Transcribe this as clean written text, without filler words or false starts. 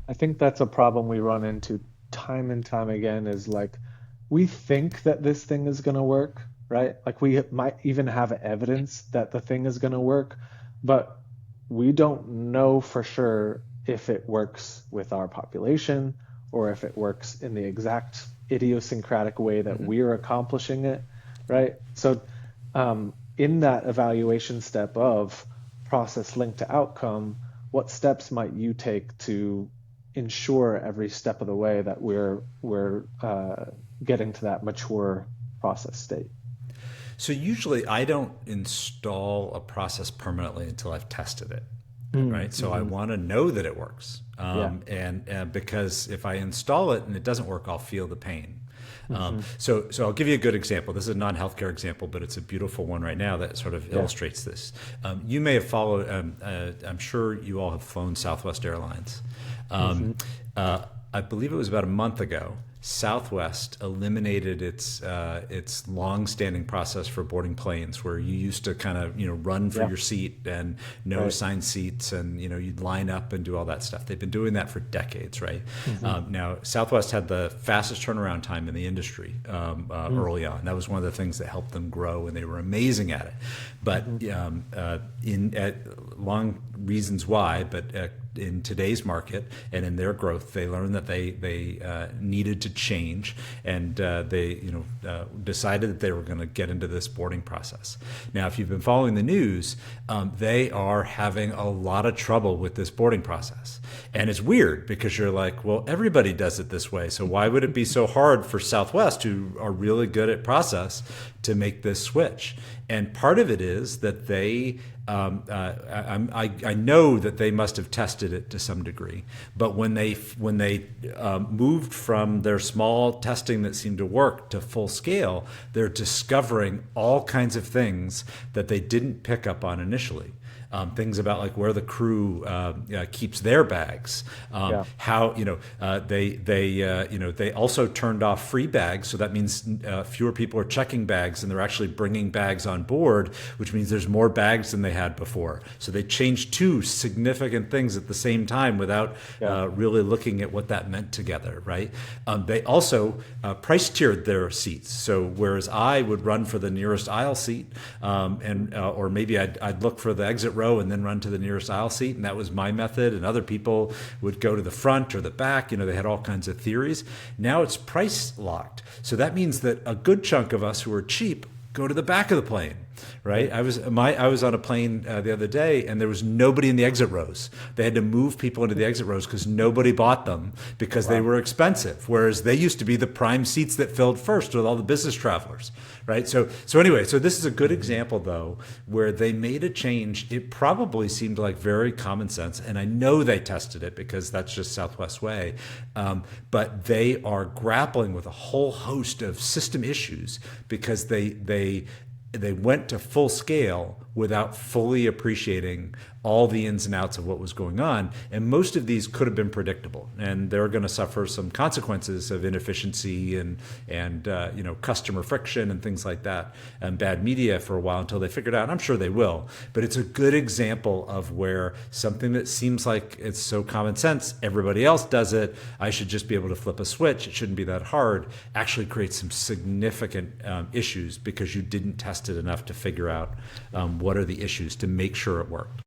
I think that's a problem we run into time and time again is like we think that this thing is going to work, right? Like we might even have evidence that the thing is going to work, but we don't know for sure if it works with our population or if it works in the exact idiosyncratic way that Hmm. we're accomplishing it, right? So, in that evaluation step of process linked to outcome, what steps might you take to ensure every step of the way that we're getting to that mature process state? So usually I don't install a process permanently until I've tested it, right? So I Mm-hmm. want to know that it works. Yeah. And because if I install it and it doesn't work, I'll feel the pain. Mm-hmm. So I'll give you a good example. This is a non-healthcare example, but it's a beautiful one right now that sort of Yeah. illustrates this. You may have followed. I'm sure you all have flown Southwest Airlines. Mm-hmm. Um, uh, I believe it was about a month ago. Southwest eliminated its long-standing process for boarding planes, where you used to kind of run for Yeah. your seat and no Right. assigned seats, and you'd line up and do all that stuff. They've been doing that for decades, right? Mm-hmm. Now Southwest had the fastest turnaround time in the industry early on. That was one of the things that helped them grow, and they were amazing at it. But Mm-hmm. in long reasons why, but in today's market and in their growth, they learned that they needed to change, and they decided that they were going to get into this boarding process. Now, if you've been following the news, they are having a lot of trouble with this boarding process, and it's weird because you're like, well, everybody does it this way, so why would it be so hard for Southwest, who are really good at process, to make this switch? And part of it is that they I know that they must have tested it to some degree, but when they moved from their small testing that seemed to work to full scale, they're discovering all kinds of things that they didn't pick up on initially. Things about like where the crew keeps their bags, Yeah. how they also turned off free bags, so that means fewer people are checking bags, and they're actually bringing bags on board, which means there's more bags than they had before. So they changed two significant things at the same time without Yeah. really looking at what that meant together, right? They also price tiered their seats. So whereas I would run for the nearest aisle seat, and or maybe I'd look for the exit row and then run to the nearest aisle seat, and that was my method. And other people would go to the front or the back. They had all kinds of theories. Now it's price locked, so that means that a good chunk of us who are cheap go to the back of the plane, right? Right. I was on a plane the other day, and there was nobody in the exit rows. They had to move people into the exit rows because nobody bought them because they Wow. were expensive. Whereas they used to be the prime seats that filled first with all the business travelers, right? So anyway, so this is a good example though where they made a change. It probably seemed like very common sense, and I know they tested it because that's just Southwest way. But they are grappling with a whole host of system issues because they went to full scale without fully appreciating all the ins and outs of what was going on. And most of these could have been predictable, and they're going to suffer some consequences of inefficiency and customer friction and things like that, and bad media for a while until they figure it out. And I'm sure they will. But it's a good example of where something that seems like it's so common sense, everybody else does it, I should just be able to flip a switch, it shouldn't be that hard, actually creates some significant issues because you didn't test it enough to figure out what are the issues to make sure it worked.